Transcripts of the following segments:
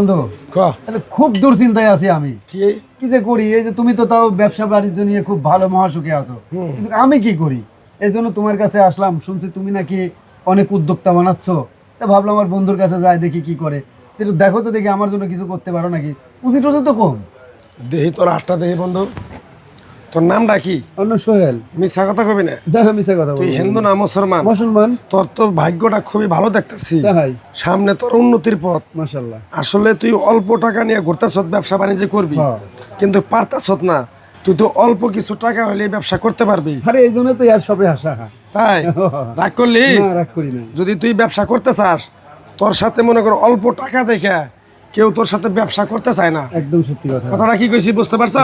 বন্ধু তাহলে খুব দুশ্চিন্তায় আছি আমি কি যে করি। এই যে তুমি তো তাও ব্যবসা বাণিজ্য নিয়ে খুব ভালো মহাসুখে আছো, কিন্তু আমি কি করি? এই জন্য তোমার কাছে আসলাম। শুনছি তুমি নাকি অনেক উদ্যোক্তা বানাচ্ছ, তা ভাবলাম আমার বন্ধুর কাছে যাই, দেখি কি করে। কিন্তু দেখো তো দেখি আমার জন্য কিছু করতে পারো নাকি? পুঁজি টুজি তো কম। দেহি তোর আটটা দেহি বন্ধু। তোর নামটা কি? অন্য সোহেল। মিথ্যা কথা কবি না, দেখা মিশা কথা তুই বলবো। হিন্দু না মুসলমান? মুসলমান। তোর তো ভাগ্যটা খুবই ভালো দেখতেছি, তাই সামনে তোর উন্নতির পথ। মাশাআল্লাহ। আসলে তুই অল্প টাকা নিয়ে ঘুরতেছ, ব্যবসা বাণিজ্য করবি, হ্যাঁ। কিন্তু পারতাছ না। তুই তো অল্প কিছু টাকা হলে ব্যবসা করতে পারবি। আরে এই জন্য তো আর সবে আশা। তাই রাগ করলি? না, রাগ করি না। যদি তুই ব্যবসা করতে চাস, তোর সাথে মনে কর অল্প টাকা দেখে কেউ তোর সাথে ব্যবসা করতে চায় না। একদম সত্যি কথা। কথাটা কি কইছি বুঝতে পারছ?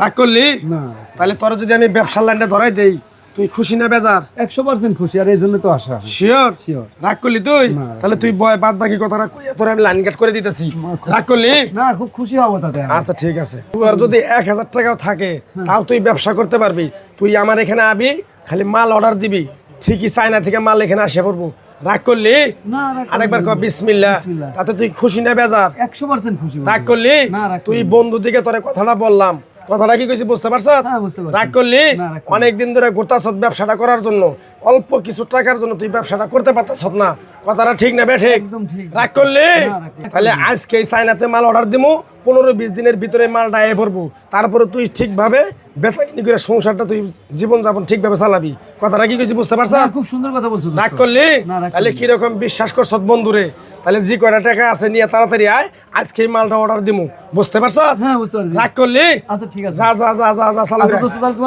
রাগ করলি? না, তাহলে তোর যদি আমি ব্যবসার লাইনটা ধরাই দেই, তুই খুশি না বেজার? 100% খুশি, আর এই জন্য তো আশা। শিওর? শিওর। রাগ করলি তুই? না। তাহলে তুই বয় বাদ বাকি কথাটা কইয়া তোর আমি লাইন কাট করে দিতেছি। রাগ করলি? না, খুব খুশি হব তাতে আমি। আচ্ছা ঠিক আছে। তোর যদি 1000 টাকাও থাকে তাও তুই ব্যবসা করতে পারবি। তুই আমার এখানে আবি, খালি মাল অর্ডার দিবি, ঠিকই চায়না থেকে মাল এখানে আসে পড়বো। রাগ করলি? না, রাগ করি আরেকবার না। কর বিসমিল্লাহ। বিসমিল্লাহ। তাতে তুই খুশি না বেজার? 100% খুশি। রাগ করলি? না, রাগ তুই করি না। বন্ধু দিকে তোরে কথাটা বললাম, কথাটা কি কইছি বুঝতে পারছ? হ্যাঁ, বুঝতে পারছি। রাগ করলি? না, রাগ করি না। অনেকদিন ধরে ঘুরতাছ ব্যবসাটা করার জন্য, অল্প কিছু টাকার জন্য তুই ব্যবসাটা করতে পারতাছ না। কথাটা ঠিক না বে ঠিক? একদম ঠিক। রাগ করলি? না, রাগ করি না। তাহলে আজকে চাইনাতে মাল অর্ডার দিমু, 15-20 দিনের ভিতরে মালটা এ ভরবো। তারপরে তুই ঠিকভাবে বেচাকিনি করে সংসারটা তুই জীবনযাপন ঠিকভাবে চালাবি। কথাটা কি কইছি বুঝতে পারছ? না, খুব সুন্দর কথা বলছো। রাগ করলি? না, রাগ তাহলে করি না। কিরকম বিশ্বাস করছ বন্ধুরে? তাহলে যে কয়টা টাকা আছে নিয়ে তাড়াতাড়ি আয়, আজকে এই মালটা অর্ডার দিমু। বুঝতে পারছ? হ্যাঁ, বুঝতে পারছি। রাগ করলি? আচ্ছা ঠিক আছে। যা যা যা যা যা চালু আচ্ছা রাখ। দোস্ত, তাহলে